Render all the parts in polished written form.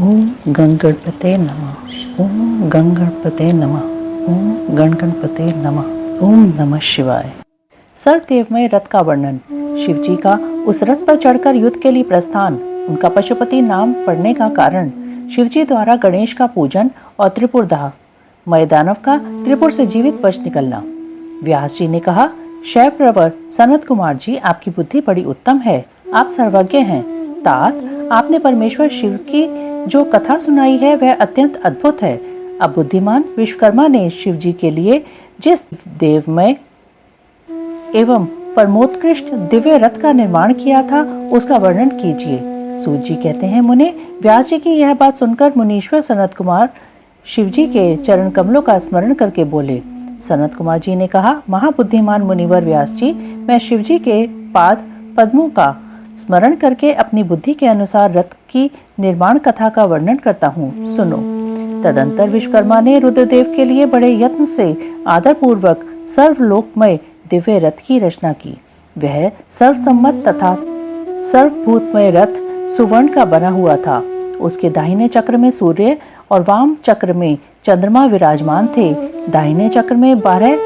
ओम गणगणपते नमः। ओम गणगणपते नमः। ओम गणगणपते नमः। ओम नमः शिवाय। सर्वदेवमय रथ का वर्णन। शिवजी का उस रथ पर चढ़कर युद्ध के लिए प्रस्थान, उनका पशुपति नाम पड़ने का कारण, शिवजी द्वारा गणेश का पूजन और त्रिपुरदाह, मय दानव का त्रिपुर से जीवित बच निकलना। व्यास जी ने कहा, शैव प्रवर सनत कुमार जी, आपकी बुद्धि बड़ी उत्तम है, आप सर्वज्ञ हैं। तात, आपने परमेश्वर शिव की जो कथा सुनाई है वह अत्यंत अद्भुत है। अब बुद्धिमान विश्वकर्मा ने शिव जी के लिए जिस देवमय एवं परमोत्कृष्ट दिव्य रथ का निर्माण किया था उसका वर्णन कीजिए। सूत जी कहते हैं, मुने, व्यास जी की यह बात सुनकर मुनीश्वर सनत कुमार शिव जी के चरण कमलों का स्मरण करके बोले। सनत कुमार जी ने कहा, महाबुद्धिमान मुनिवर व्यास जी, मैं शिव जी के पाद पद्मों का स्मरण करके अपनी बुद्धि के अनुसार रथ की निर्माण कथा का वर्णन करता हूँ, सुनो। तदंतर विश्वकर्मा ने रुद्रदेव के लिए बड़े यत्न से आदर पूर्वक सर्वलोकमय दिव्य रथ की रचना की। वह सर्वसम्मत तथा सर्वभूतमय रथ सुवर्ण का बना हुआ था। उसके दाहिने चक्र में सूर्य और वाम चक्र में चंद्रमा विराजमान थे। दाहिने चक्र में 12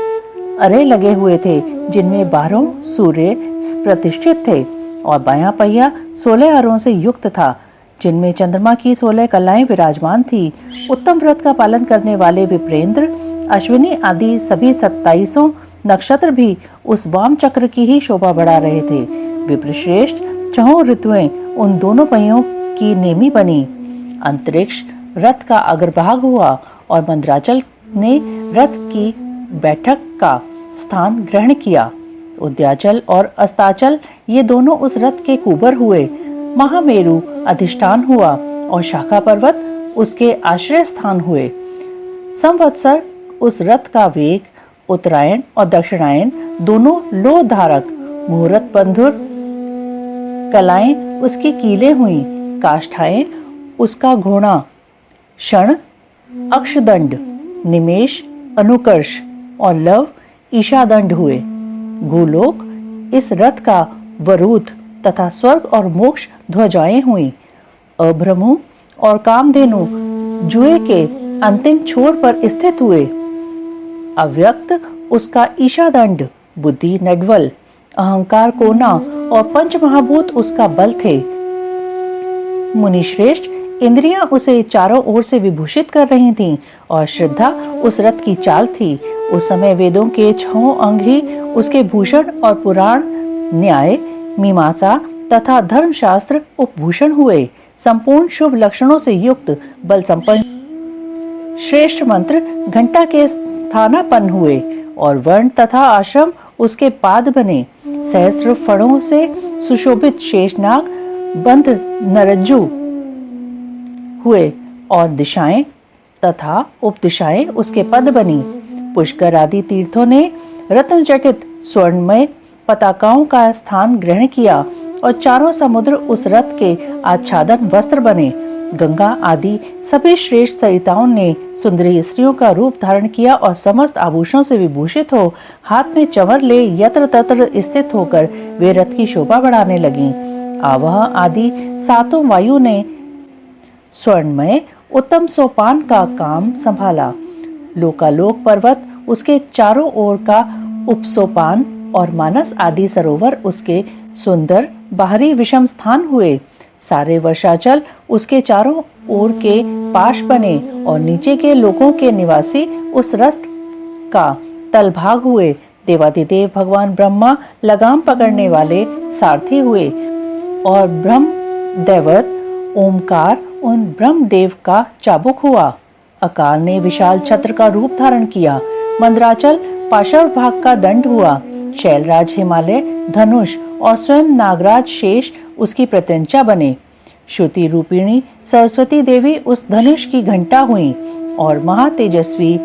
अरे लगे हुए थे, जिनमें 12 सूर्य प्रतिष्ठित थे, और बायां पहिया 16 अरों से युक्त था, जिनमें चंद्रमा की 16 कलाएं विराजमान थी। उत्तम व्रत का पालन करने वाले विप्रेंद्र, अश्विनी आदि सभी 27 नक्षत्र भी उस वाम चक्र की ही शोभा बढ़ा रहे थे। विप्रश्रेष्ठ 4 ऋतुएं उन दोनों पहियों की नेमी बनी। अंतरिक्ष रथ का अग्रभाग हुआ और मंदराचल ने रथ की बैठक का स्थान ग्रहण किया। उद्याचल और अस्ताचल ये दोनों उस रथ के कुबर हुए। महामेरु अधिष्ठान हुआ और शाखा पर्वत उसके आश्रय स्थान हुए। संवत्सर उस रथ का वेग, उत्तरायण और दक्षिणायन दोनों लोह धारक, मुहूर्त बंधुर कलाएं उसकी कीलें हुई। काष्ठाएं उसका घोड़ा, क्षण, अक्षदंड, निमेष, अनुकर्ष और लव ईशादंड हुए। भूलोक इस रथ का वरूथ तथा स्वर्ग और मोक्ष ध्वजाएं हुई। अभ्रमु और कामधेनु जुए के अंतिम छोर पर स्थित हुए। अव्यक्त उसका ईशादंड, बुद्धि नडवल, अहंकार कोना और पंच महाभूत उसका बल थे। मुनिश्रेष्ठ इंद्रियां उसे चारों ओर से विभूषित कर रही थीं और श्रद्धा उस रथ की चाल थी। उस समय वेदों के 6 अंग ही उसके भूषण और पुराण, न्याय, मीमांसा तथा धर्मशास्त्र उपभूषण हुए। संपूर्ण शुभ लक्षणों से युक्त बल संपन्न श्रेष्ठ मंत्र घंटा के स्थानापन्न हुए और वर्ण तथा आश्रम उसके पाद बने। सहस्त्र फणों से सुशोभित शेषनाग बंध नरज्जु हुए और दिशाएं तथा उपदिशाएं उसके पद बनी। पुष्कर आदि तीर्थों ने रत्न जटित स्वर्णमय पताकाओं का स्थान ग्रहण किया और चारों समुद्र उस रथ के आच्छादन वस्त्र बने। गंगा आदि सभी श्रेष्ठ सरिताओं ने सुंदरी स्त्रियों का रूप धारण किया और समस्त आभूषणों से विभूषित हो हाथ में चंवर ले यत्र तत्र स्थित होकर वे रथ की शोभा बढ़ाने लगी। आवह आदि 7 वायु ने स्वर्णमय उत्तम सोपान का काम संभाला। लोकालोक पर्वत उसके चारों ओर का उपसोपान और मानस आदि सरोवर उसके सुंदर बाहरी विषम स्थान हुए। सारे वर्षाचल उसके चारों ओर के पाश बने और नीचे के लोगों के निवासी उस रथ का तलभाग हुए। देवादिदेव भगवान ब्रह्मा लगाम पकड़ने वाले सारथी हुए और ब्रह्म दैवत ओमकार उन ब्रह्मदेव का चाबुक हुआ। अकाल ने विशाल छत्र का रूप धारण किया। मंदराचल पाशव भाग का दंड हुआ। शैलराज हिमालय धनुष और स्वयं नागराज शेष उसकी प्रत्यंचा बने। श्रुति रूपिणी सरस्वती देवी उस धनुष की घंटा हुई और महातेजस्वी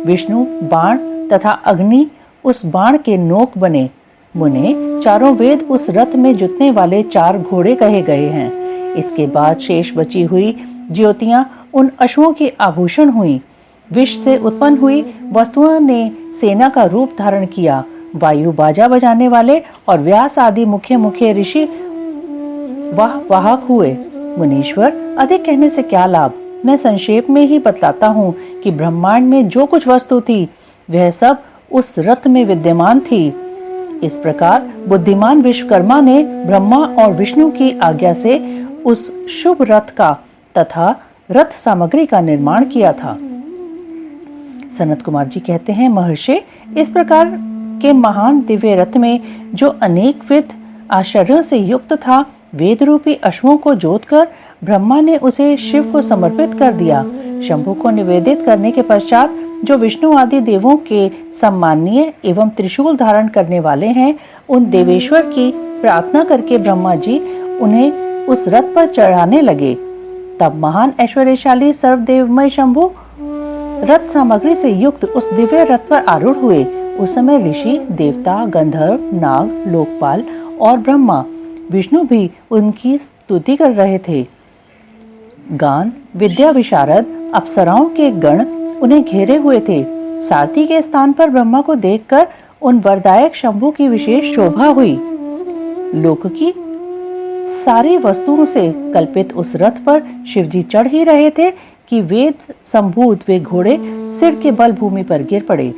विष्णु बाण तथा अग्नि उस बाण के नोक बने। मुने, चारों वेद उस रथ में जुतने वाले 4 घोड़े कहे गए हैं। इसके बाद शेष बची हुई ज्योतियां उन अश्वों की आभूषण हुई। विष से उत्पन्न हुई वस्तुओं ने सेना का रूप धारण किया। वायु बाजा बजाने वाले और व्यास आदि मुख्य मुख्य ऋषि वाहक हुए। मुनीश्वर, अधिक कहने से क्या लाभ। मैं संक्षेप में ही बतलाता हूँ कि ब्रह्मांड में जो कुछ वस्तु थी वह सब उस रथ में विद्यमान थी। इस प्रकार बुद्धिमान विश्वकर्मा ने ब्रह्मा और विष्णु की आज्ञा से उस शुभ रथ का तथा रथ सामग्री का निर्माण किया था। सनत कुमार जी कहते हैं, महर्षि, इस प्रकार के महान दिव्य रथ में जो अनेक विध आश्चर्यों से युक्त था, वेद रूपी अश्वों को जोतकर ब्रह्मा ने उसे शिव को समर्पित कर दिया। शंभु को निवेदित करने के पश्चात जो विष्णु आदि देवों के सम्माननीय एवं त्रिशूल धारण करने वाले हैं, उन देवेश्वर की प्रार्थना करके ब्रह्मा जी उन्हें उस रथ पर चढ़ाने लगे। तब महान ऐश्वर्यशाली सर्वदेवमय शंभु रथ सामग्री से युक्त उस दिव्य रथ पर आरूढ़ हुए। उस समय ऋषि, देवता, गंधर्व, नाग, लोकपाल और ब्रह्मा विष्णु भी उनकी स्तुति कर रहे थे। गान, विद्या विशारद, अप्सराओं के गण उन्हें घेरे हुए थे। सारथी के स्थान पर ब्रह्मा को देखकर उन वरदायक शंभु की विशेष शोभा हुई। लोक की सारी वस्तुओं से कल्पित उस रथ पर शिवजी चढ़ ही रहे थे कि वेद संभूत वे घोड़े सिर के बल भूमि पर गिर पड़े।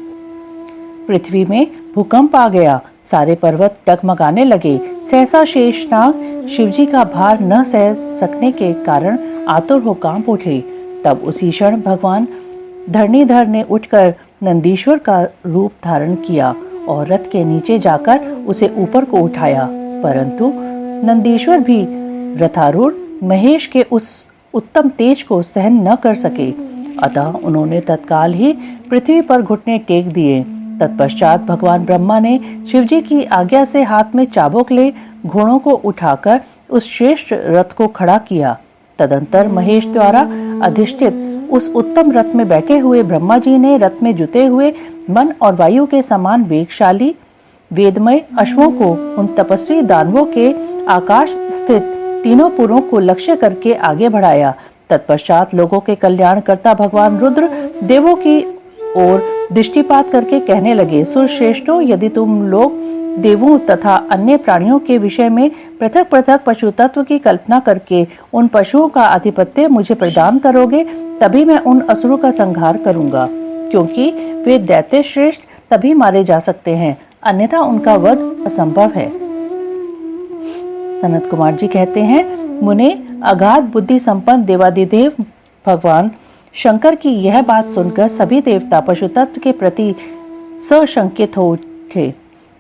पृथ्वी में भूकंप आ गया, सारे पर्वत डगमगाने लगे। सहसा शेषनाग शिवजी का भार न सह सकने के कारण आतुर हो कांप उठे। तब उसी क्षण भगवान धरणीधर ने उठकर नंदीश्वर का रूप धारण किया और रथ के नीचे जाकर उसे ऊपर को उठाया, परंतु नंदीश्वर भी रथारूढ़ महेश के उस उत्तम तेज को सहन न कर सके। अतः उन्होंने तत्काल ही पृथ्वी पर घुटने टेक दिए। तत्पश्चात भगवान ब्रह्मा ने शिवजी की आज्ञा से हाथ में चाबुक ले घोड़ों को उठाकर उस श्रेष्ठ रथ को खड़ा किया। तदंतर महेश द्वारा अधिष्ठित उस उत्तम रथ में बैठे हुए ब्रह्मा जी ने रथ में जुते हुए मन और वायु के समान वेगशाली वेदमय अश्वों को उन तपस्वी दानवों के आकाश स्थित तीनों पुरों को लक्ष्य करके आगे बढ़ाया। तत्पश्चात लोगों के कल्याण करता भगवान रुद्र देवों की ओर दृष्टिपात करके कहने लगे, सुरश्रेष्ठों, यदि तुम लोग देवों तथा अन्य प्राणियों के विषय में पृथक पृथक पशु तत्व की कल्पना करके उन पशुओं का आधिपत्य मुझे प्रदान करोगे, तभी मैं उन असुरों का संहार करूंगा, क्योंकि वे दैत्य श्रेष्ठ तभी मारे जा सकते हैं, अन्यथा उनका वध असंभव है। सनत कुमार जी कहते हैं, मुने, अगाध बुद्धि संपन्न देवादिदेव भगवान शंकर की यह बात सुनकर सभी देवता पशु तत्व के प्रति सशंकित हो उठे,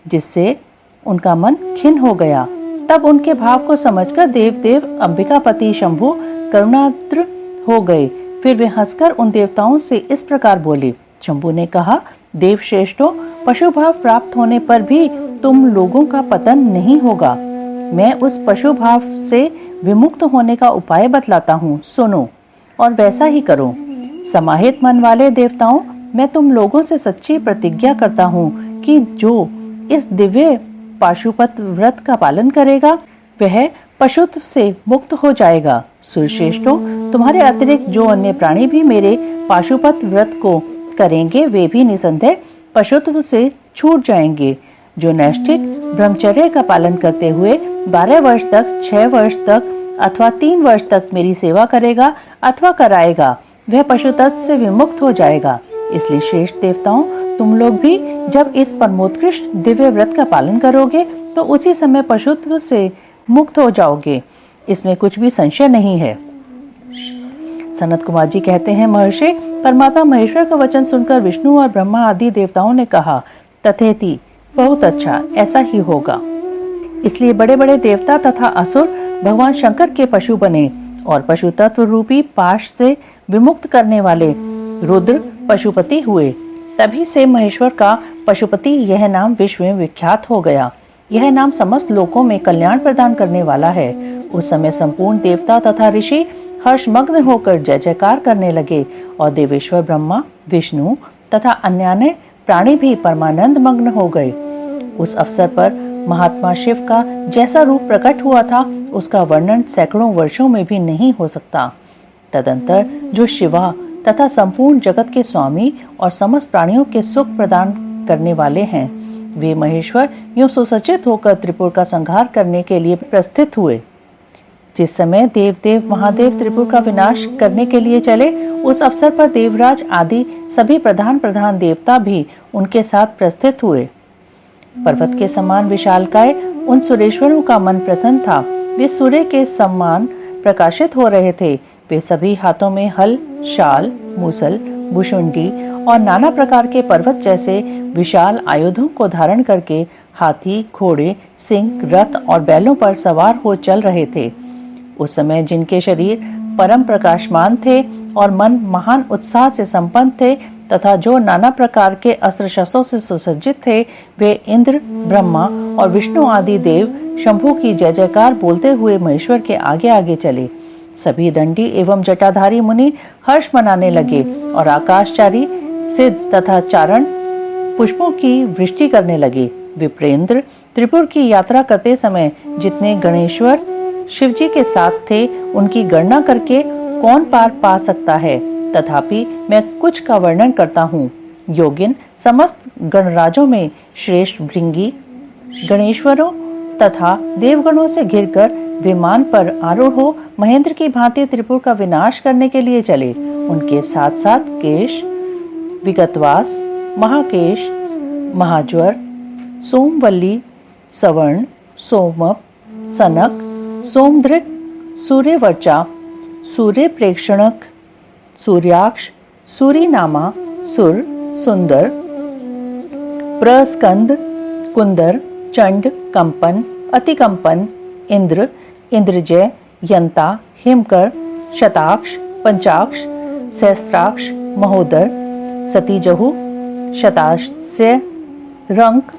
जिससे उनका मन खिन्न हो गया। तब उनके भाव को समझकर देव अंबिकापति शंभु करुणाद्र हो गए। फिर वे हंसकर उन देवताओं से इस प्रकार बोले। शंभु ने कहा, देव श्रेष्ठों, पशु भाव प्राप्त होने पर भी तुम लोगों का पतन नहीं होगा। मैं उस पशु भाव से विमुक्त होने का उपाय बतलाता हूँ, सुनो और वैसा ही करो। समाहित मन वाले देवताओं, मैं तुम लोगों से सच्ची प्रतिज्ञा करता हूँ कि जो इस दिव्य पाशुपत व्रत का पालन करेगा वह पशुत्व से मुक्त हो जाएगा। सुरश्रेष्ठों, तुम्हारे अतिरिक्त जो अन्य प्राणी भी मेरे पाशुपत व्रत को करेंगे वे भी निसंदेह पशुत्व से छूट जाएंगे। जो नैष्ठिक ब्रह्मचर्य का पालन करते हुए 12 वर्ष तक, 6 वर्ष तक अथवा 3 वर्ष तक मेरी सेवा करेगा अथवा कराएगा, वह पशुतत्व से विमुक्त हो जाएगा। इसलिए श्रेष्ठ देवताओं, तुम लोग भी जब इस परमोत्कृष्ट दिव्य व्रत का पालन करोगे तो उसी समय पशुत्व से मुक्त हो जाओगे, इसमें कुछ भी संशय नहीं है। सनत कुमार जी कहते हैं, महर्षि, परमात्मा महेश्वर का वचन सुनकर विष्णु और ब्रह्मा आदि देवताओं ने कहा, तथेति, बहुत अच्छा, ऐसा ही होगा। इसलिए बड़े बड़े देवता तथा असुर भगवान शंकर के पशु बने और पशु तत्व रूपी पाश से विमुक्त करने वाले रुद्र पशुपति हुए। तभी से महेश्वर का पशुपति यह नाम विश्व में विख्यात हो गया। यह नाम समस्त लोकों में कल्याण प्रदान करने वाला है। उस समय संपूर्ण देवता तथा ऋषि हर्षमग्न होकर जय जयकार करने लगे और देवेश्वर ब्रह्मा, विष्णु तथा अन्य प्राणी भी परमानंद मग्न हो गए। उस अवसर पर महात्मा शिव का जैसा रूप प्रकट हुआ था उसका वर्णन सैकड़ों वर्षों में भी नहीं हो सकता। तदंतर जो शिवा तथा संपूर्ण जगत के स्वामी और समस्त प्राणियों के सुख प्रदान करने वाले हैं, वे महेश्वर यूं सुसज्जित होकर त्रिपुर का संहार करने के लिए प्रस्थित हुए। जिस समय देवदेव महादेव त्रिपुर का विनाश करने के लिए चले, उस अवसर पर देवराज आदि सभी प्रधान प्रधान देवता भी उनके साथ प्रस्थित हुए। पर्वत के समान विशालकाय उन सुरेश्वरों का मन प्रसन्न था। वे सूर्य के समान प्रकाशित हो रहे थे। वे सभी हाथों में हल, शाल, मूसल, भुशुंडी और नाना प्रकार के पर्वत जैसे विशाल आयुधों को धारण करके हाथी, घोड़े, सिंह, रथ और बैलों पर सवार हो चल रहे थे। उस समय जिनके शरीर परम प्रकाशमान थे और मन महान उत्साह से संपन्न थे तथा जो नाना प्रकार के अस्त्र शस्त्रों से सुसज्जित थे, वे इंद्र, ब्रह्मा और विष्णु आदि देव शंभु की जय जयकार बोलते हुए महेश्वर के आगे आगे चले। सभी दंडी एवं जटाधारी मुनि हर्ष मनाने लगे और आकाशचारी सिद्ध तथा चारण पुष्पों की वृष्टि करने लगे। विप्रेंद्र त्रिपुर की यात्रा करते समय जितने गणेश्वर शिवजी के साथ थे, उनकी गणना करके कौन पार पा सकता है। तथापि मैं कुछ का वर्णन करता हूँ। योगिन समस्त गणराजों में श्रेष्ठ भृंगी गणेश्वरों तथा देवगणों से घिरकर विमान पर आरूढ़ हो महेंद्र की भांति त्रिपुर का विनाश करने के लिए चले। उनके साथ साथ केश, विगतवास, महाकेश, महाज्वर, सोमवल्ली, सवर्ण, सोमप, सनक, सोमधृक, सूर्यवर्चा, सूर्य प्रेक्षणक, सूर्याक्ष, सूरीनामा, सुर, सुंदर, प्रस्कंद, कुंदर, चंड, कंपन, अतिकंपन, इंद्र, इंद्रजय, यंता, हिमकर, शताक्ष, पंचाक्ष, सहस्त्राक्ष, महोदर, सतीजहु, शतास्य, रंक,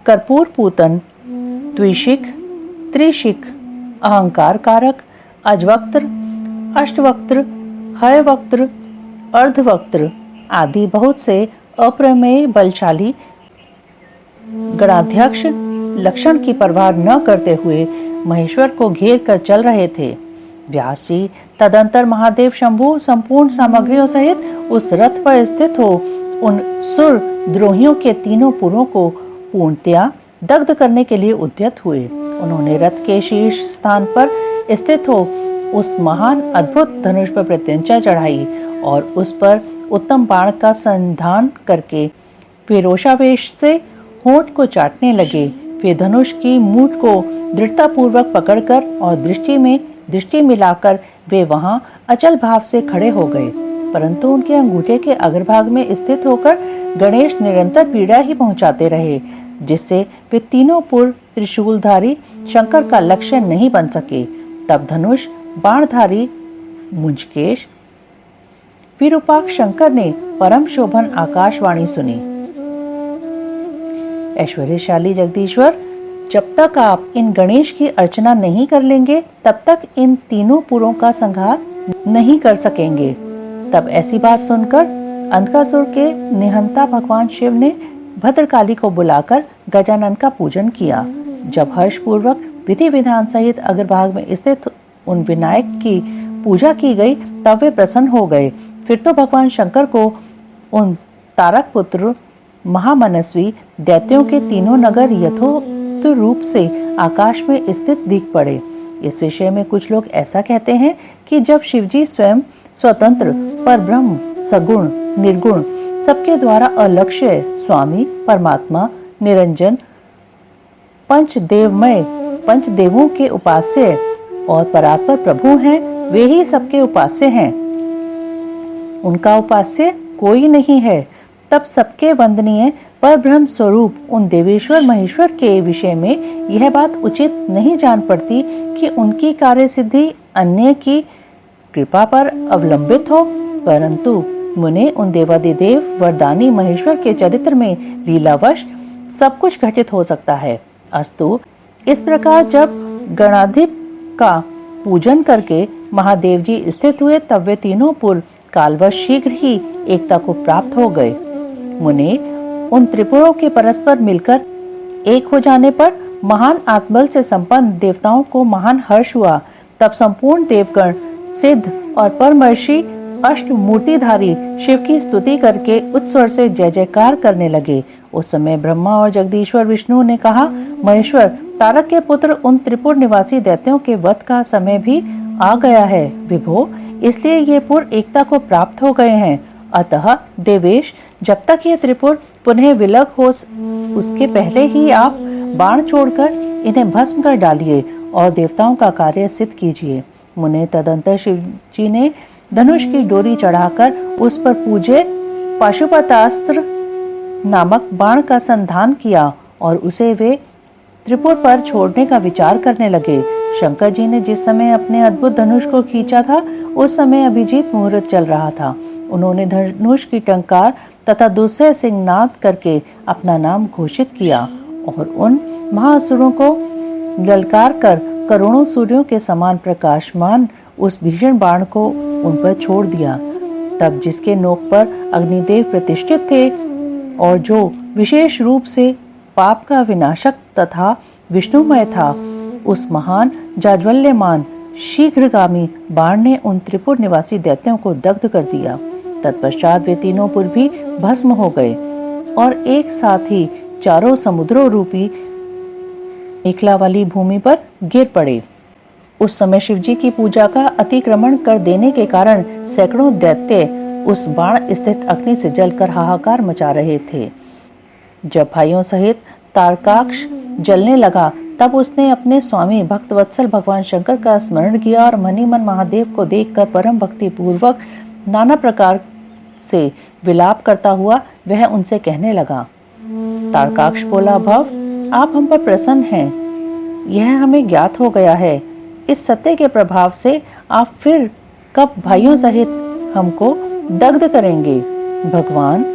कर्पूर पूतन, द्विशिख, त्रिशिख, अहंकार कारक, अजवक्त्र, अष्टवक्त्र, हयवक्त्र, अर्धवक्त्र आदि बहुत से अप्रमेय बलशाली गणाध्यक्ष लक्षण की परवाह न करते हुए महेश्वर को घेर कर चल रहे थे। व्यास जी तदंतर महादेव शंभु संपूर्ण सामग्रियों सहित उस रथ पर स्थित हो उन सुर द्रोहियों के तीनों पुरों को पूर्णतया दग्ध करने के लिए उद्यत हुए। उन्होंने रथ के शीर्ष स्थान पर स्थित हो उस महान अद्भुत धनुष पर प्रत्यंचा चढ़ाई और उस पर उत्तम बाण का संधान करके वे रोषावेश से होंठ को चाटने लगे। वे धनुष की मूठ को दृढ़तापूर्वक पकड़कर और दृष्टि मिलाकर वे वहां अचल भाव से खड़े हो गए, परंतु उनके अंगूठे के अग्रभाग में स्थित होकर गणेश निरंतर पीड़ा ही पहुंचाते रहे, जिससे वे तीनों पुर त्रिशूलधारी शंकर का लक्ष्य नहीं बन सके। तब धनुष बाणधारी मुंजकेश विरूपाक्ष शंकर ने परम शोभन आकाशवाणी सुनी। ऐश्वर्यशाली जगदीश्वर, जब तक आप इन गणेश की अर्चना नहीं कर लेंगे तब तक इन तीनों पुरों का संहार नहीं कर सकेंगे। तब ऐसी बात सुनकर अंधकासुर के निहंता भगवान शिव ने भद्रकाली को बुलाकर गजानन का पूजन किया। जब हर्षपूर्वक विधि विधान सहित अग्रभाग में स्थित उन विनायक की पूजा की गई तब वे प्रसन्न हो गए। फिर तो भगवान शंकर को उन तारक पुत्र महामनस्वी दैत्यों के तीनों नगर यथोक्त रूप से आकाश में स्थित दिख पड़े। इस विषय में कुछ लोग ऐसा कहते हैं कि जब शिवजी स्वयं स्वतंत्र परब्रह्म सगुण निर्गुण सबके द्वारा अलक्ष्य स्वामी परमात्मा निरंजन पंचदेवमय पंचदेवों के उपास्य और परात्पर प्रभु हैं, वे ही सबके उपास्य हैं, उनका उपास्य कोई नहीं है। तब सबके वंदनीय परब्रह्म स्वरूप उन देवेश्वर महेश्वर के विषय में यह बात उचित नहीं जान पड़ती कि उनकी कार्य सिद्धि अन्य की कृपा पर अवलंबित हो, परंतु मुने उन देवादिदेव वरदानी महेश्वर के चरित्र में लीलावश सब कुछ घटित हो सकता है। अस्तु, इस प्रकार जब गणाधिप का पूजन करके महादेव जी स्थित हुए तब वे तीनों पुर कालवश शीघ्र ही एकता को प्राप्त हो गए। मुने उन त्रिपुरों के परस्पर मिलकर एक हो जाने पर महान आत्मबल से संपन्न देवताओं को महान हर्ष हुआ। तब संपूर्ण देवगण सिद्ध और परमर्षि अष्टमूर्तिधारी शिव की स्तुति करके उत्स्वर से जय जयकार करने लगे। उस समय ब्रह्मा और जगदीश्वर विष्णु ने कहा, महेश्वर तारक के पुत्र उन त्रिपुर निवासी दैत्यों के वध का समय भी आ गया है विभो, इसलिए ये पुर एकता को प्राप्त हो गए हैं। अतः देवेश, जब तक ये त्रिपुर पुनः विलग हो उसके पहले ही आप बाण छोड़कर इन्हें भस्म कर डालिए और देवताओं का कार्य सिद्ध कीजिए। मुने तदंतर शिव जी ने धनुष की डोरी चढ़ाकर उस पर पूजे पाशुपतास्त्र नामक बाण का संधान किया और उसे वे त्रिपुर पर छोड़ने का विचार करने लगे। शंकर जी ने जिस समय अपने अद्भुत धनुष को खींचा था उस समय अभिजीत मुहूर्त चल रहा था। उन्होंने धनुष की टंकार तथा दूसरे सिंहनाद करके अपना नाम घोषित किया और उन महाअसुरों को ललकार कर करोड़ों सूर्यों के समान प्रकाशमान उस भीषण बाण को उन पर छोड़ दिया। तब जिसके नोक पर अग्निदेव प्रतिष्ठित थे और जो विशेष रूप से पाप का विनाशक तथा विष्णुमय था, उस महान जाज्वल्यमान शीघ्रगामी बाण ने उन त्रिपुर निवासी दैत्यों को दग्ध कर दिया। तत्पश्चात वे तीनों पुर भी भस्म हो गए और एक साथ ही चारों समुद्रों रूपी मेखला वाली भूमि पर गिर पड़े। उस समय शिवजी की पूजा का अतिक्रमण कर देने के कारण सैकड़ों दैत्य उस बाण स्थित अग्नि से जलकर हाहाकार मचा रहे थे। जब भाइयों सहित तारकाक्ष जलने लगा तब उसने अपने स्वामी भक्तवत्सल भगवान शंकर का स्मरण किया और मनी मन महादेव को देखकर परम भक्ति पूर्वक नाना प्रकार से विलाप करता हुआ वह उनसे कहने लगा। तारकाक्ष बोला, भव, आप हम पर प्रसन्न हैं, यह हमें ज्ञात हो गया है। इस सत्य के प्रभाव से आप फिर कब भाइयों सहित हमको दग्ध करेंगे। भगवान,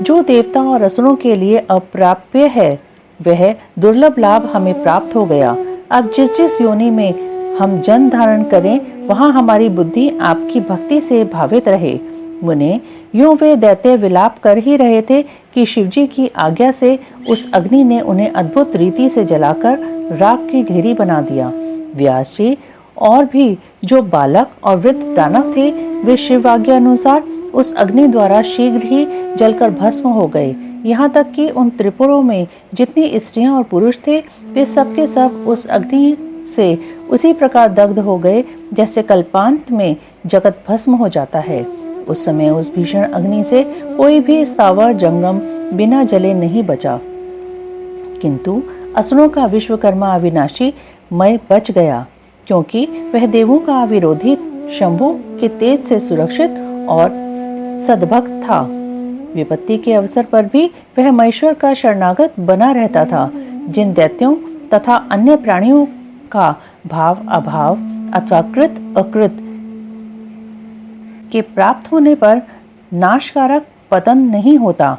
जो देवता और असुरों के लिए अप्राप्य है वह दुर्लभ लाभ हमें प्राप्त हो गया। अब जिस जिस योनि में हम जन्म धारण करें वहां हमारी बुद्धि आपकी भक्ति से भावित रहे। मुने, यूं वे दैत्य विलाप कर ही रहे थे कि शिवजी की आज्ञा से उस अग्नि ने उन्हें अद्भुत रीति से जलाकर राख की ढेरी बना दिया। व्यास जी और भी जो बालक और वृद्ध दानव थे वे शिव आज्ञा अनुसार उस अग्नि द्वारा शीघ्र ही जलकर भस्म हो गए। यहाँ तक कि उन त्रिपुरों में जितनी स्त्रियां और पुरुष थे वे सब के सब उस अग्नि से उसी प्रकार दग्ध हो गए जैसे कल्पांत में जगत भस्म हो जाता है। उस समय उस भीषण अग्नि से कोई भी स्थावर जंगम बिना जले नहीं बचा, किंतु असुरों का विश्वकर्मा अविनाशी मय बच गया, क्योंकि वह देवों का विरोधी शंभु के तेज से सुरक्षित और सद्भक्त था। विपत्ति के अवसर पर भी वह महेश्वर का शरणागत बना रहता था। जिन दैत्यों तथा अन्य प्राणियों का भाव अभाव अथवा कृत अकृत के प्राप्त होने पर नाशकारक पतन नहीं होता,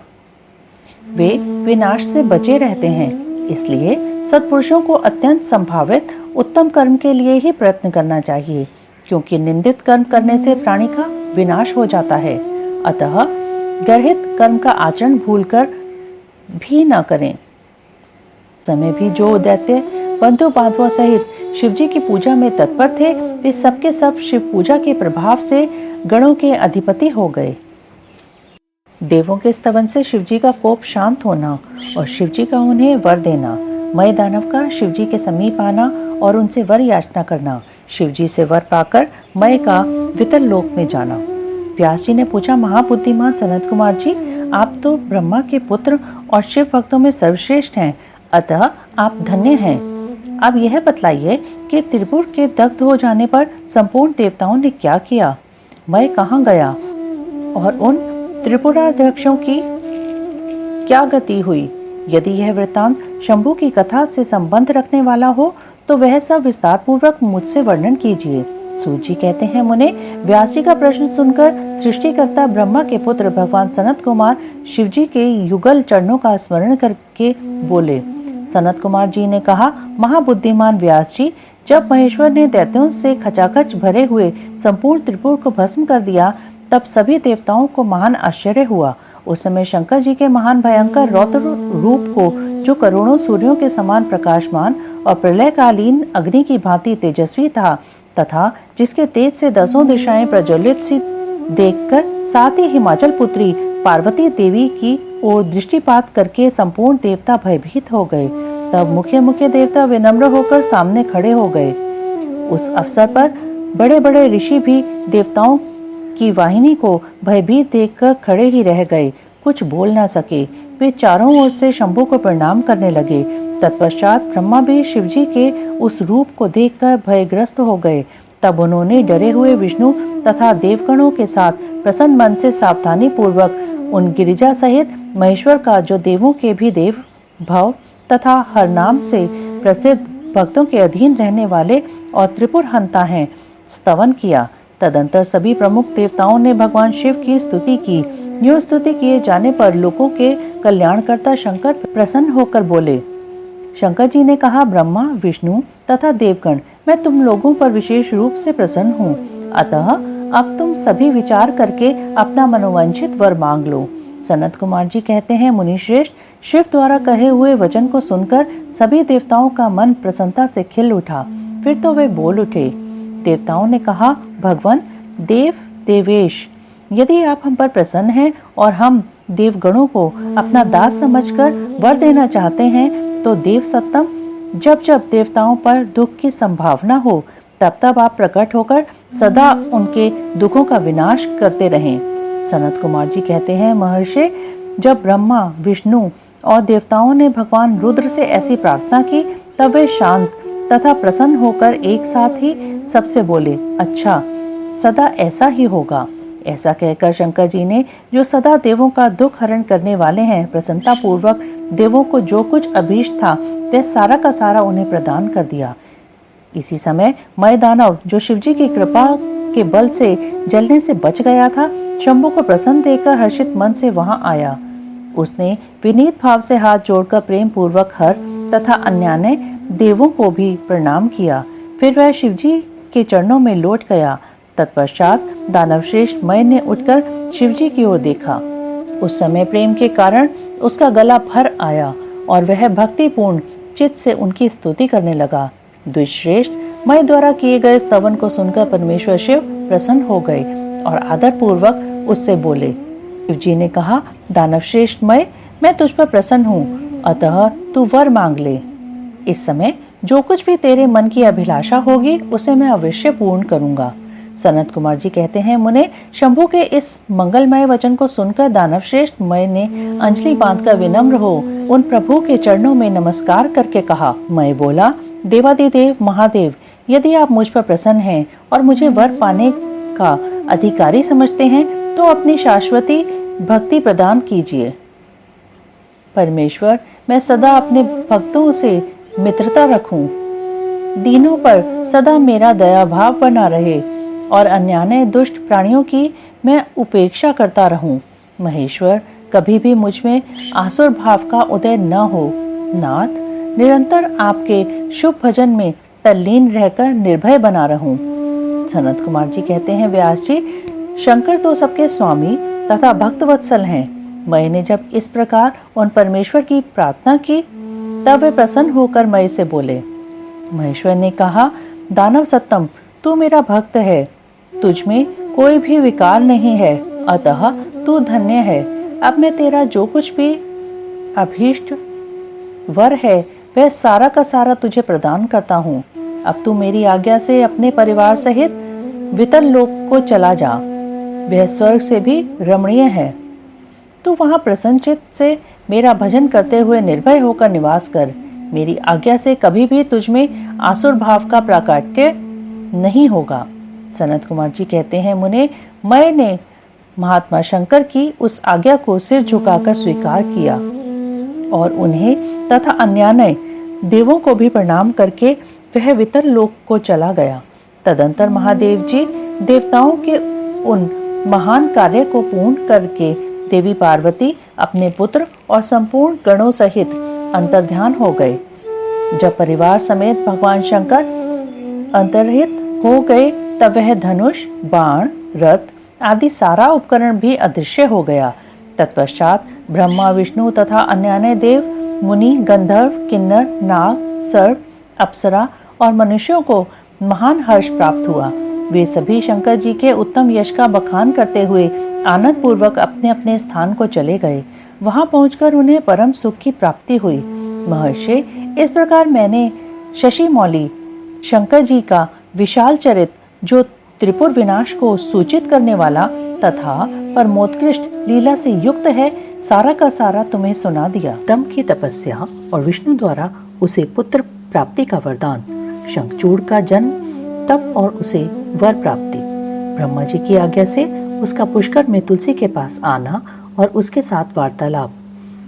वे विनाश से बचे रहते हैं। इसलिए सत्पुरुषों को अत्यंत संभावित उत्तम कर्म के लिए ही प्रयत्न करना चाहिए, क्योंकि निंदित कर्म करने से प्राणी का विनाश हो जाता है। अतः गर्हित कर्म का आचरण भूलकर भी न करें। समय भी जो दैत्य बंधु बांधवों सहित शिवजी की पूजा में तत्पर थे वे सबके सब शिव पूजा के प्रभाव से गणों के अधिपति हो गए। देवों के स्तवन से शिवजी का कोप शांत होना और शिवजी का उन्हें वर देना, मय दानव का शिवजी के समीप आना और उनसे वर याचना करना, शिवजी से वर पाकर मय का वितल लोक में जाना। व्यास जी ने पूछा, महाबुद्धिमान सनत कुमार जी, आप तो ब्रह्मा के पुत्र और शिव भक्तों में सर्वश्रेष्ठ हैं, अतः आप धन्य हैं। अब यह बतलाइए कि त्रिपुर के दग्ध हो जाने पर संपूर्ण देवताओं ने क्या किया, मैं कहाँ गया और उन त्रिपुराध्यक्षों की क्या गति हुई। यदि यह वृत्तांत शंभु की कथा से संबंध रखने वाला हो तो वह सब विस्तार पूर्वक मुझसे वर्णन कीजिए। सूत जी कहते हैं, मुने, व्यास जी का प्रश्न सुनकर सृष्टिकर्ता ब्रह्मा के पुत्र भगवान सनत कुमार शिवजी के युगल चरणों का स्मरण करके बोले। सनत कुमार जी ने कहा, महाबुद्धिमान व्यास जी, जब महेश्वर ने दैत्यों से खचाखच भरे हुए संपूर्ण त्रिपुर को भस्म कर दिया तब सभी देवताओं को महान आश्चर्य हुआ। उस समय शंकर जी के महान भयंकर रौद्र रूप को, जो करोड़ों सूर्यों के समान प्रकाशमान और प्रलयकालीन अग्नि की भांति तेजस्वी था तथा जिसके तेज से दसों दिशाएं प्रज्वलित सी देखकर साथ ही हिमाचल पुत्री पार्वती देवी की ओर दृष्टिपात करके संपूर्ण देवता भयभीत हो गए। तब मुख्य मुख्य देवता विनम्र होकर सामने खड़े हो गए। उस अवसर पर बड़े बड़े ऋषि भी देवताओं की वाहिनी को भयभीत देखकर खड़े ही रह गए, कुछ बोल ना सके। वे चारों ओर से शंभू को प्रणाम करने लगे। तत्पश्चात ब्रह्मा भी शिवजी के उस रूप को देखकर भयग्रस्त हो गए। तब उन्होंने डरे हुए विष्णु तथा देवगणों के साथ प्रसन्न मन से सावधानी पूर्वक उन गिरिजा सहित महेश्वर का, जो देवों के भी देव भव तथा हर नाम से प्रसिद्ध, भक्तों के अधीन रहने वाले और त्रिपुर हंता हैं, स्तवन किया। तदंतर सभी प्रमुख देवताओं ने भगवान शिव की स्तुति की। यूं स्तुति किए जाने पर लोगों के कल्याणकर्ता शंकर प्रसन्न होकर बोले। शंकर जी ने कहा, ब्रह्मा, विष्णु तथा देवगण, मैं तुम लोगों पर विशेष रूप से प्रसन्न हूँ। अतः अब तुम सभी विचार करके अपना मनोवांछित वर मांग लो। सनत कुमार जी कहते हैं, मुनिश्रेष्ठ, शिव द्वारा कहे हुए वचन को सुनकर सभी देवताओं का मन प्रसन्नता से खिल उठा। फिर तो वे बोल उठे। देवताओं ने कहा, भगवान देव देवेश, यदि आप हम पर प्रसन्न हैं और हम देवगणों को अपना दास समझकर वर देना चाहते हैं, तो देव सत्तम, जब जब देवताओं पर दुख की संभावना हो, तब तब आप प्रकट होकर सदा उनके दुखों का विनाश करते रहें। सनत कुमार जी कहते हैं, महर्षि, जब ब्रह्मा, विष्णु और देवताओं ने भगवान रुद्र से ऐसी प्रार्थना की, तब वे शांत तथा प्रसन्न होकर एक साथ ही सबसे बोले, अच्छा, सदा ऐसा ही होगा। ऐसा कहकर शंकर जी ने, जो सदा देवों का दुख हरण करने वाले हैं, प्रसन्नता पूर्वक देवों को जो कुछ अभीष्ट था वह सारा का सारा उन्हें प्रदान कर दिया। इसी समय मय दानव, जो शिवजी की कृपा के बल से जलने से बच गया था, शंभू को प्रसन्न देखकर हर्षित मन से वहां आया। उसने विनीत भाव से हाथ जोड़कर प्रेम पूर्वक हर तथा अन्यान्य देवों को भी प्रणाम किया। फिर वह शिवजी के चरणों में लौट गया। तत्पश्चात दानवश्रेष्ठ मय ने उठकर शिवजी की ओर देखा। उस समय प्रेम के कारण उसका गला भर आया और वह भक्तिपूर्ण चित्त से उनकी स्तुति करने लगा। द्विजश्रेष्ठ मय द्वारा किए गए स्तवन को सुनकर परमेश्वर शिव प्रसन्न हो गए और आदर पूर्वक उससे बोले। शिवजी ने कहा, दानवश्रेष्ठ मय, मैं तुझ पर प्रसन्न हूँ, अतः तू वर मांग ले। इस समय जो कुछ भी तेरे मन की अभिलाषा होगी, उसे मैं अवश्य पूर्ण करूंगा। सनत कुमार जी कहते हैं, मुने, शंभू के इस मंगलमय वचन को सुनकर दानवश्रेष्ठ मय ने अंजलि बांधकर विनम्र हो उन प्रभु के चरणों में नमस्कार करके कहा। मय बोला, देवादिदेव महादेव, यदि आप मुझ पर प्रसन्न हैं और मुझे वर पाने का अधिकारी समझते हैं, तो अपनी शाश्वती भक्ति प्रदान कीजिए। परमेश्वर, मैं सदा अपने भक्तों से मित्रता रखूं, दीनों पर सदा मेरा दया भाव बना रहे और अन्यान्य दुष्ट प्राणियों की मैं उपेक्षा करता रहूं। महेश्वर, कभी भी मुझ में आसुर भाव का उदय न हो। नाथ, निरंतर आपके शुभ भजन में तल्लीन रहकर निर्भय बना रहूं। सनत कुमार जी कहते हैं, व्यास जी, शंकर तो सबके स्वामी तथा भक्त वत्सल हैं। मय ने जब इस प्रकार उन परमेश्वर की प्रार्थना की, तब वे प्रसन्न होकर मय से बोले। महेश्वर ने कहा, दानव सत्तम, तू मेरा भक्त है, तुझ में कोई भी विकार नहीं है, अतः तू धन्य है। अब मैं तेरा जो कुछ भी अभीष्ट वर है, वह सारा का सारा तुझे प्रदान करता हूँ। अब तू मेरी आज्ञा से अपने परिवार सहित वितल लोक को चला जा, वह स्वर्ग से भी रमणीय है। तू वहाँ प्रसन्नचित्त से मेरा भजन करते हुए निर्भय होकर निवास कर। मेरी आज्ञा से कभी भी तुझ में आसुर भाव का प्राकट्य नहीं होगा। सनत कुमार जी कहते हैं, मुने, मय ने महात्मा शंकर की उस आज्ञा को सिर झुकाकर स्वीकार किया और उन्हें तथा अन्यान्य देवों को भी प्रणाम करके वह वितल लोक को चला गया। तदंतर महादेव जी देवताओं के उन महान कार्य को पूर्ण करके देवी पार्वती अपने पुत्र और संपूर्ण गणों सहित अंतर्ध्यान हो गए। जब परिवार समेत भगवान शंकर अंतर्हित हो गए, तब वह धनुष, बाण, रथ आदि सारा उपकरण भी अदृश्य हो गया। तत्पश्चात ब्रह्मा, विष्णु तथा अन्यान्य देव, मुनि, गंधर्व, किन्नर, नाग, सर्प, अप्सरा और मनुष्यों को महान हर्ष प्राप्त हुआ। वे सभी शंकर जी के उत्तम यश का बखान करते हुए आनंद पूर्वक अपने अपने स्थान को चले गए। वहां पहुंचकर उन्हें परम सुख की प्राप्ति हुई। महर्षि, इस प्रकार मैंने शशि मौली शंकर जी का विशाल चरित, जो त्रिपुर विनाश को सूचित करने वाला तथा परमोत्कृष्ट लीला से युक्त है, सारा का सारा तुम्हें सुना दिया। दम की तपस्या और विष्णु द्वारा उसे पुत्र प्राप्ति का वरदान, शंखचूड़ का जन्म, तप और उसे वर प्राप्ति, ब्रह्मा जी की आज्ञा से उसका पुष्कर में तुलसी के पास आना और उसके साथ वार्तालाप,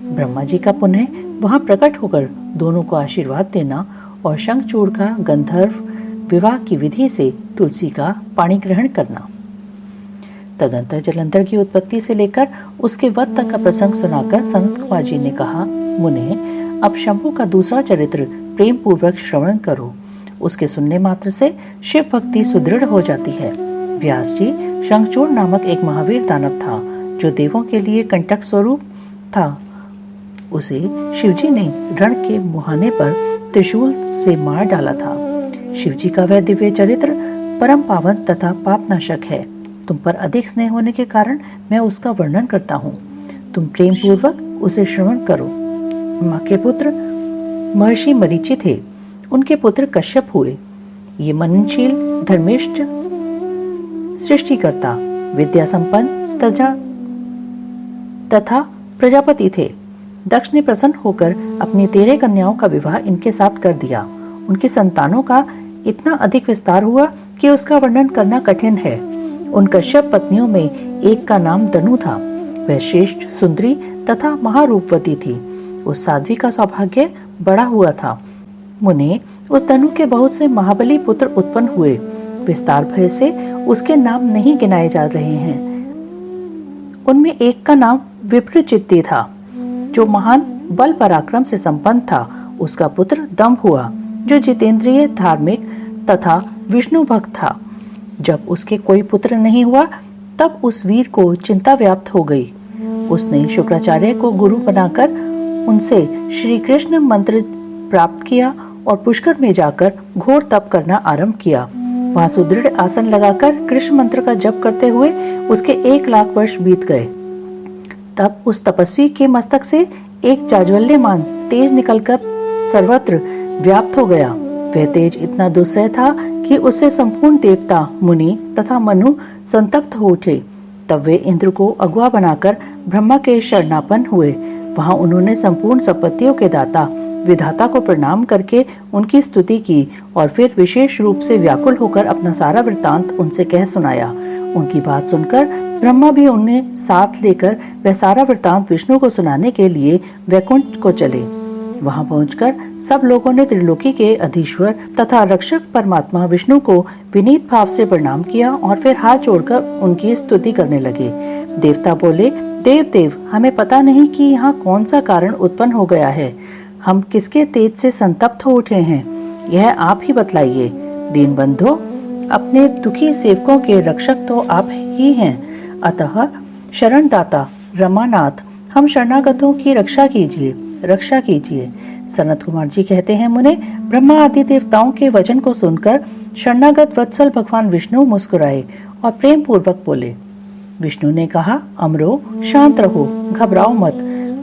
ब्रह्मा जी का पुनः वहां प्रकट होकर दोनों को आशीर्वाद देना और शंखचूड़ का गंधर्व विवाह की विधि से तुलसी का पाणी ग्रहण करना। तदंतर जलंधर की उत्पत्ति से लेकर उसके वध तक का प्रसंग सुनाकर सनत कुमार जी ने कहा, मुने, अब शंभु का दूसरा चरित्र प्रेम पूर्वक श्रवण करो। उसके सुनने मात्र से शिव भक्ति सुदृढ़ हो जाती है। व्यास जी, शंखचूड़ नामक एक महावीर दानव था जो देवों के लिए कंटक स्वरूप था। उसे शिवजी ने रण के मुहाने पर त्रिशूल से मार डाला था। शिवजी का वह दिव्य चरित्र परम पावन तथा पापनाशक है। तुम पर अधिक स्नेह होने के कारण मैं उसका वर्णन करता हूँ। तुम प्रेम पूर्वक उसे श्रवण करो। माँ के पुत्र महर्षि मरीचि थे। उनके पुत्र कश्यप हुए। ये मननशील, धर्मिष्ठ, सृष्टिकर्ता, विद्या संपन्न तथा प्रजापति थे। दक्ष ने प्रसन्न होकर अपनी 13 कन्याओं का विवाह इनके साथ कर दिया। उनकी संतानों का इतना अधिक विस्तार हुआ कि उसका वर्णन करना कठिन है। उन कश्यप पत्नियों में एक का नाम दनु था। वह श्रेष्ठ, सुंदरी तथा महारूपवती थी। उस साध्वी का सौभाग्य बड़ा हुआ था। मुने, उस दनु के बहुत से महाबली पुत्र उत्पन्न हुए। विस्तार भय से उसके नाम नहीं गिनाए जा रहे हैं। उनमें एक का नाम विप्रचित्ति था, जो महान बल पराक्रम से संपन्न था। उसका पुत्र दम्भ हुआ, जो जितेंद्रिय, धार्मिक तथा विष्णु भक्त था। जब उसके कोई पुत्र नहीं हुआ, तब उस वीर को चिंता व्याप्त हो गई। उसने शुक्राचार्य को गुरु बनाकर उनसे श्री कृष्ण मंत्र प्राप्त किया और पुष्कर में जाकर घोर तप करना आरंभ किया। वहां सुदृढ़ आसन लगाकर कृष्ण मंत्र का जप करते हुए उसके 1 लाख वर्ष बीत गए। तब उस तपस्वी के मस्तक से एक जाज्वल्यमान तेज निकलकर सर्वत्र व्याप्त हो गया। वह तेज इतना दुस्सह था कि उससे संपूर्ण देवता, मुनि तथा मनु संतप्त हो उठे। तब वे इंद्र को अगुआ बनाकर ब्रह्मा के शरणापन्न हुए। वहां उन्होंने संपूर्ण संपत्तियों के दाता विधाता को प्रणाम करके उनकी स्तुति की और फिर विशेष रूप से व्याकुल होकर अपना सारा वृत्तांत उनसे कह सुनाया। उनकी बात सुनकर ब्रह्मा भी उन्हें साथ लेकर वह सारा वृत्तांत विष्णु को सुनाने के लिए वैकुंठ को चले। वहां पहुंचकर सब लोगों ने त्रिलोकी के अधीश्वर तथा रक्षक परमात्मा विष्णु को विनीत भाव से प्रणाम किया और फिर हाथ जोड़कर उनकी स्तुति करने लगे। देवता बोले, देव देव, हमें पता नहीं कि यहाँ कौन सा कारण उत्पन्न हो गया है। हम किसके तेज से संतप्त हो उठे हैं, यह आप ही बतलाइए। दीन बंधो, अपने दुखी सेवकों के रक्षक तो आप ही हैं, अतः शरणदाता रमानाथ, हम शरणागतों की रक्षा कीजिए, रक्षा कीजिए। सनत कुमार जी कहते हैं, मुने, ब्रह्मा आदि देवताओं के वचन को सुनकर शरणागत वत्सल भगवान विष्णु मुस्कुराए और प्रेम पूर्वक बोले। विष्णु ने कहा, अमरो, शांत रहो, घबराओ मत,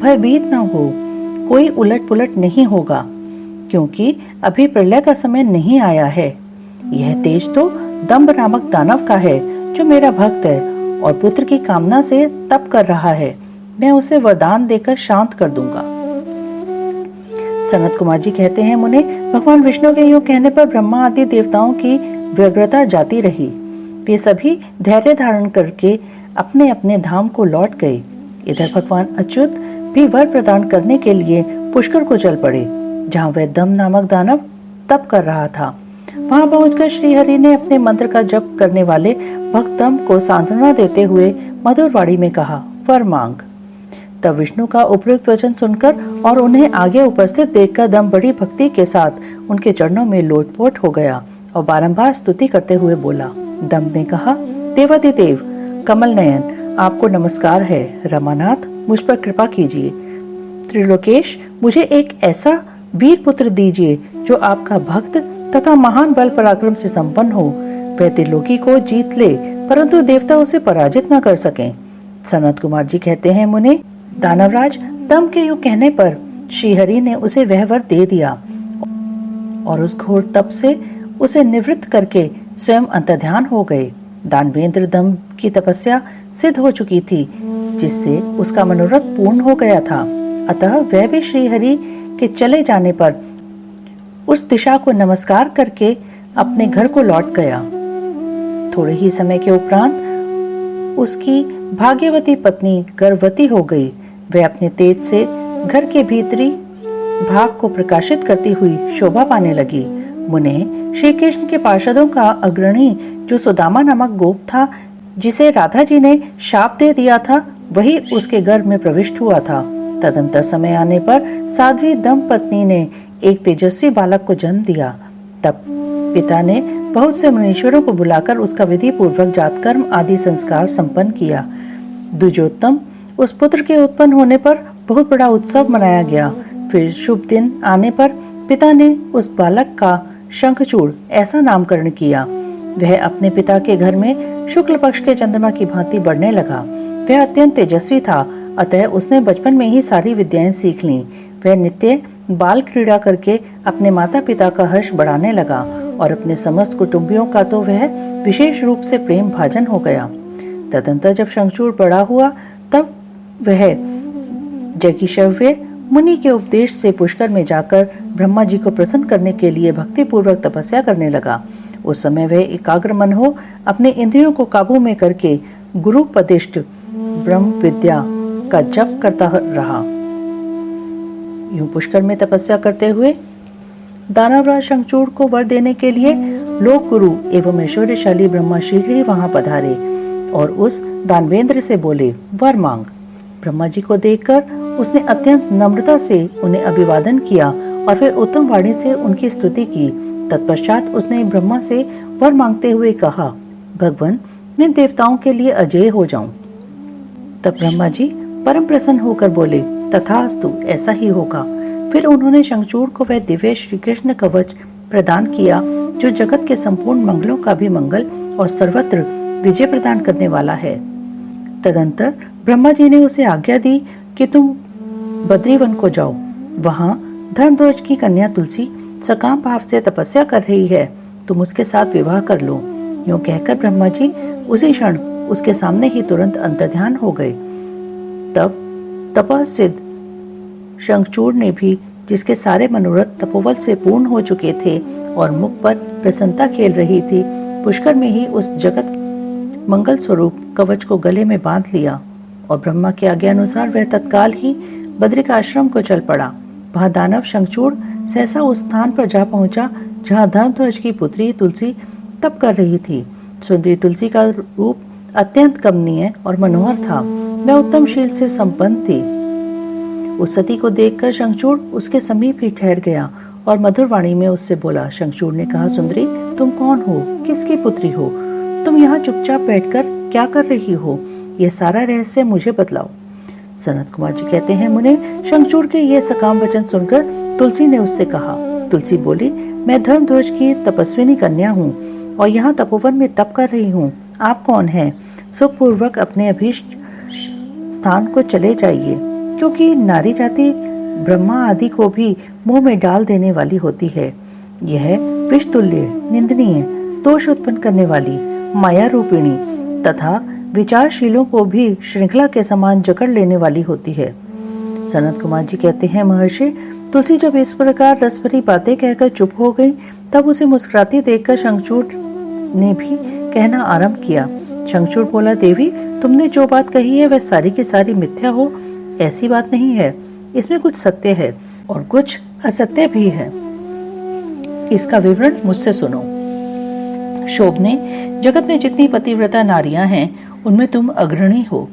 भयभीत न हो, कोई उलट पुलट नहीं होगा, क्योंकि अभी प्रलय का समय नहीं आया है। यह तेज तो दंभ नामक दानव का है, जो मेरा भक्त है और पुत्र की कामना से तप कर रहा है। मैं उसे वरदान देकर शांत कर दूंगा। सनत कुमार जी कहते हैं, मुने, भगवान विष्णु के यूं कहने पर ब्रह्मा आदि देवताओं की व्यग्रता जाती रही। वे सभी धैर्य धारण करके अपने अपने धाम को लौट गए। इधर भगवान अच्युत भी वर प्रदान करने के लिए पुष्कर को चल पड़े, जहाँ वह दम नामक दानव तप कर रहा था। वहां पहुंचकर श्री हरि ने अपने मंत्र का जप करने वाले भक्त दम को सांत्वना देते हुए मधुर वाणी में कहा, वर मांग। तब विष्णु का उपयुक्त वचन सुनकर और उन्हें आगे उपस्थित देखकर दम बड़ी भक्ति के साथ उनके चरणों में लोटपोट हो गया और बारंबार स्तुति करते हुए बोला। दम ने कहा, देवादिदेव कमल नयन, आपको नमस्कार है। रमानाथ, मुझ पर कृपा कीजिए। त्रिलोकेश, मुझे एक ऐसा वीर पुत्र दीजिए जो आपका भक्त तथा महान बल पराक्रम से संपन्न हो। वह त्रिलोकी को जीत ले, परंतु देवता उसे पराजित न कर सकें। सनत कुमार जी कहते हैं, मुने, दानवराज दम के यूं कहने पर श्रीहरि ने उसे वह वर दे दिया। और उस घोर तप से उसे निवृत्त करके स्वयं अंतर्ध्यान हो गए। दानवेंद्र दम की तपस्या सिद्ध हो चुकी थी, जिससे उसका मनोरथ पूर्ण हो गया था। अतः वह भी श्रीहरि के चले जाने पर उस दिशा को नमस्कार करके अपने घर को लौट गया। थोड़े ही समय के उपरांत उसकी भाग्यवती पत्नी गर्भवती हो गई। वह अपने तेज से घर के भीतरी भाग को प्रकाशित करती हुई शोभा पाने लगी। मुने, श्री कृष्ण के पार्षदों का अग्रणी जो सुदामा नामक गोप था, जिसे राधा जी ने शाप दे दिया था, वही उसके गर्भ में प्रविष्ट हुआ था। तदंतर समय आने पर साध्वी दंपत्नी ने एक तेजस्वी बालक को जन्म दिया। तब पिता ने बहुत से मुनीश्वरों को बुलाकर उसका विधि पूर्वक जातकर्म आदि संस्कार संपन्न किया। द्विजोत्तम उस पुत्र के उत्पन्न होने पर बहुत बड़ा उत्सव मनाया गया। फिर शुभ दिन आने पर पिता ने उस बालक का शंखचूड़ ऐसा नामकरण किया। वह अपने पिता के घर में शुक्ल पक्ष के चंद्रमा की भांति बढ़ने लगा। वह अत्यंत तेजस्वी था, अतः उसने बचपन में ही सारी विद्याएं सीख लीं। वह नित्य बाल क्रीड़ा करके अपने माता पिता का हर्ष बढ़ाने लगा और अपने समस्त कुटुंबियों का तो वह विशेष रूप से प्रेम भाजन हो गया। तदंतर जब शंखचूड़ बड़ा हुआ तब वह जगीशव्य मुनि के उपदेश से पुष्कर में जाकर ब्रह्मा जी को प्रसन्न करने के लिए भक्ति पूर्वक तपस्या करने लगा। उस समय वह एकाग्र मन हो अपने इंद्रियों को काबू में करके गुरुपदिष्ट ब्रह्म विद्या का जप करता रहा। यूं पुष्कर में तपस्या करते हुए दानवराज शंखचूड़ को वर देने के लिए लोक गुरु एवं ऐश्वर्यशाली ब्रह्मा शीघ्र ही वहां पधारे और उस दानवेंद्र से बोले, वर मांग। ब्रह्मा जी को देखकर उसने अत्यंत नम्रता से उन्हें अभिवादन किया और फिर उत्तम वाणी से उनकी स्तुति की। तत्पश्चात उसने ब्रह्मा से वर मांगते हुए कहा, भगवान, मैं देवताओं के लिए अजय हो जाऊं। तब ब्रह्मा जी परम प्रसन्न होकर बोले, तथास्तु, ऐसा ही होगा। फिर उन्होंने शंखचूड़ को वह दिव्य श्री कृष्ण कवच प्रदान किया जो जगत के संपूर्ण मंगलों का भी मंगल और सर्वत्र विजय प्रदान करने वाला है। तदंतर ब्रह्मा जी ने उसे आज्ञा दी कि तुम बद्रीवन को जाओ। वहां धर्मध्वज की कन्या तुलसी सकाम भाव से तपस्या कर रही है, तुम उसके साथ विवाह कर लो। यूं कहकर ब्रह्मा जी उसी क्षण उसके सामने ही तुरंत अंतर्ध्यान हो गए। तब तपस्सिद्ध शंखचूड़ ने भी, जिसके सारे मनोरथ तपोबल से पूर्ण हो चुके थे और मुख पर प्रसन्नता खेल रही थी, पुष्कर में ही उस जगत मंगल स्वरूप कवच को गले में बांध लिया और ब्रह्मा की आज्ञा अनुसार वह तत्काल ही बद्रिक आश्रम को चल पड़ा। वहां दानव शंखचूड़ सहसा उस स्थान पर जा पहुंचा जहां धर्मध्वज की पुत्री तुलसी तप कर रही थी। सुंदरी तुलसी का रूप अत्यंत कमनीय और मनोहर था। वह उत्तम शील से संपन्न थी। उस सती को देखकर शंखचूड़ उसके समीप ही ठहर गया और मधुर वाणी में उससे बोला। शंखचूड़ ने कहा, सुंदरी, तुम कौन हो? किसकी पुत्री हो? तुम यहाँ चुपचाप बैठकर क्या कर रही हो? यह सारा रहस्य मुझे बतलाओ। सनत कुमार जी कहते हैं, मुने, शंखचूड़ के ये सकाम वचन सुनकर तुलसी ने उससे कहा। तुलसी बोली, मैं धर्मध्वज की तपस्विनी कन्या हूँ और यहाँ तपोवन में तप कर रही हूँ। आप कौन हैं? सुखपूर्वक अपने अभीष्ट स्थान को चले जाइए, क्योंकि नारी जाति ब्रह्मा आदि को भी मुंह में डाल देने वाली होती है। यह विषतुल्य, निंदनीय, दोष उत्पन्न करने वाली, माया रूपिणी तथा विचारशीलों को भी श्रृंखला के समान जकड़ लेने वाली होती है। सनत कुमार जी कहते हैं, महर्षि, तुलसी जब इस प्रकार रस भरी बातें कहकर चुप हो गई, तब उसे मुस्कुराती देखकर शंखचूड़ ने भी कहना आरंभ किया। शंखचूड़ बोला, देवी, तुमने जो बात कही है वह सारी की सारी मिथ्या हो, ऐसी बात नहीं है। इसमें कुछ सत्य है और कुछ असत्य भी है। इसका विवरण मुझसे सुनो। शोभने, जगत में जितनी पतिव्रता नारियां हैं उनमें तुम अग्रणी हो।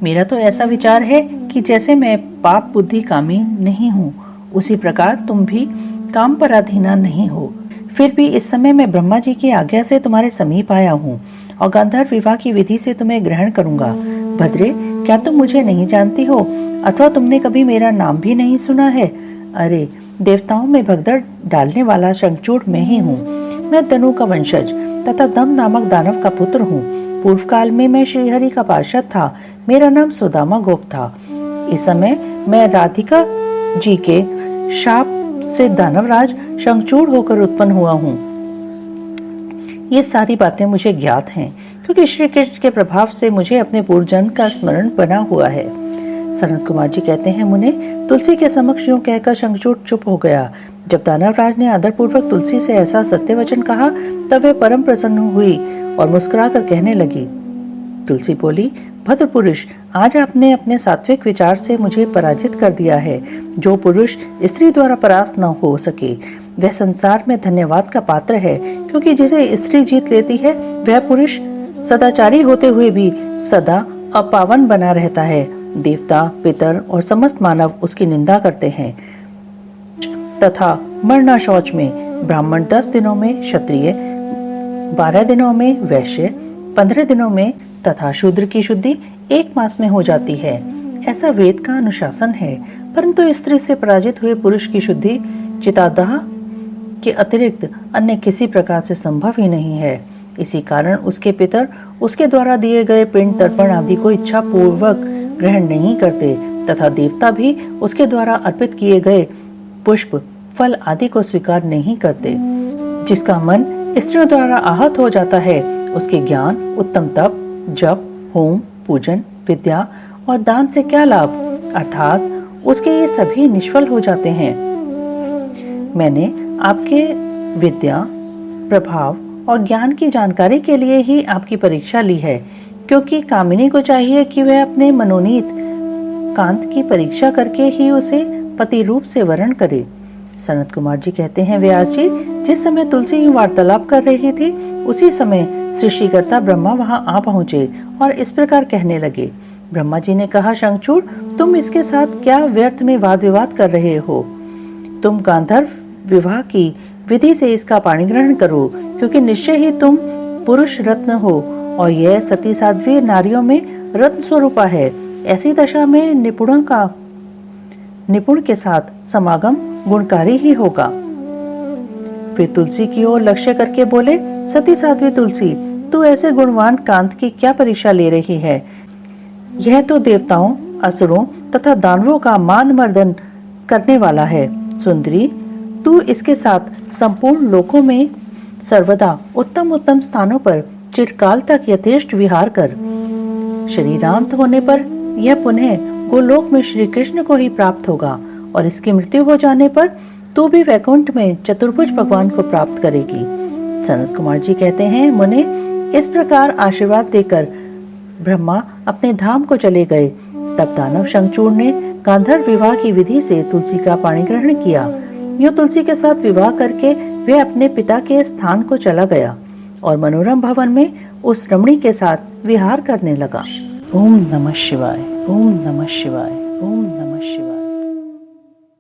मेरा तो ऐसा विचार है कि जैसे मैं पाप बुद्धि कामी नहीं हूँ, उसी प्रकार तुम भी काम पराधीना नहीं हो। फिर भी इस समय मैं ब्रह्मा जी की आज्ञा से तुम्हारे समीप आया हूँ और गांधार विवाह की विधि से तुम्हें ग्रहण करूंगा। भद्रे, क्या तुम मुझे नहीं जानती हो अथवा तुमने कभी मेरा नाम भी नहीं सुना है? अरे, देवताओं में भगदड़ डालने वाला शंखचूड़ मैं ही हूँ। मैं तनु का वंशज तथा दम नामक दानव का पुत्र हूँ। पूर्व काल में मैं श्रीहरि का पार्षद था। मेरा नाम सुदामा गोप था। इस समय मैं राधिका जी के शाप से दानवराज शंखचूड़ होकर उत्पन्न हुआ हूँ। ये सारी बातें मुझे ज्ञात हैं, क्योंकि श्री कृष्ण के प्रभाव से मुझे अपने पूर्वजन्म का स्मरण बना हुआ है। सनत कुमार जी कहते हैं, मुने, तुलसी के समक्ष यूं कहकर शंखचूड़ चुप हो गया। जब दानवराज ने आदरपूर्वक तुलसी से ऐसा सत्य वचन कहा, तब वह परम प्रसन्न हुई और मुस्कुराकर कहने लगी। तुलसी बोली, भद्र पुरुष, आज आपने अपने सात्विक विचार से मुझे पराजित कर दिया है। जो पुरुष स्त्री द्वारा परास्त न हो सके, वह संसार में धन्यवाद का पात्र है, क्योंकि जिसे स्त्री जीत लेती है, वह पुरुष सदाचारी होते हुए भी सदा अपावन बना रहता है। देवता, पितर और समस्त मानव उसकी निंदा करते हैं तथा मरना शौच में ब्राह्मण 10 दिनों में, क्षत्रिय 12 दिनों में, वैश्य 15 दिनों में तथा शूद्र की शुद्धि 1 मास में हो जाती है। ऐसा वेद का अनुशासन है। परंतु स्त्री से पराजित हुए पुरुष की शुद्धि चितादाह के अतिरिक्त अन्य किसी प्रकार से संभव ही नहीं है। इसी कारण उसके पितर उसके द्वारा दिए गए पिंड, तर्पण आदि को इच्छा पूर्वक ग्रहण नहीं करते तथा देवता भी उसके द्वारा अर्पित किए गए पुष्प, फल आदि को स्वीकार नहीं करते। जिसका मन स्त्रियों द्वारा आहत हो जाता है, उसके ज्ञान, उत्तम तप, जप, होम, पूजन, विद्या और दान से क्या लाभ, अर्थात उसके ये सभी निष्फल हो जाते हैं। मैंने आपके विद्या, प्रभाव और ज्ञान की जानकारी के लिए ही आपकी परीक्षा ली है, क्योंकि कामिनी को चाहिए कि वह अपने मनोनीत कांत की परीक्षा करके ही उसे पति रूप से वरण करे। सनत कुमार जी कहते हैं, व्यास जी, जिस समय तुलसी यूं वार्तालाप कर रही थी, उसी समय सृष्टिकर्ता ब्रह्मा वहां आ पहुंचे और इस प्रकार कहने लगे। ब्रह्मा जी ने कहा, शंखचूड़, तुम इसके साथ क्या व्यर्थ में वाद विवाद कर रहे हो? तुम गांधर्व विवाह की विधि से इसका पाणी ग्रहण करो, क्योंकि निश्चय ही तुम पुरुष रत्न हो और यह सती साध्वी नारियों में रत्न स्वरूपा है। ऐसी दशा में निपुण के साथ समागम गुणकारी ही होगा। फिर तुलसी की ओर लक्ष्य करके बोले, सती साध्वी तुलसी, तू ऐसे गुणवान कांत की क्या परीक्षा ले रही है? यह तो देवताओं, असुरों तथा दानवों का मान मर्दन करने वाला है। सुंदरी, तू इसके साथ संपूर्ण लोकों में सर्वदा उत्तम उत्तम स्थानों पर चिरकाल तक यथेष्ट विहार कर। शरीरांत होने पर यह पुनः गोलोक में श्री कृष्ण को ही प्राप्त होगा और इसकी मृत्यु हो जाने पर तू भी वैकुंठ में चतुर्भुज भगवान को प्राप्त करेगी। सनत कुमार जी कहते हैं, मुने, इस प्रकार आशीर्वाद देकर ब्रह्मा अपने धाम को चले गए। तब दानव शंखचूड़ ने गांधर्व विवाह की विधि से तुलसी का पाणी ग्रहण किया। यूं तुलसी के साथ विवाह करके वह अपने पिता के स्थान को चला गया और मनोरम भवन में उस रमणी के साथ विहार करने लगा। ओम नमः शिवाय, ओम नमः शिवाय, ओम नमः शिवाय।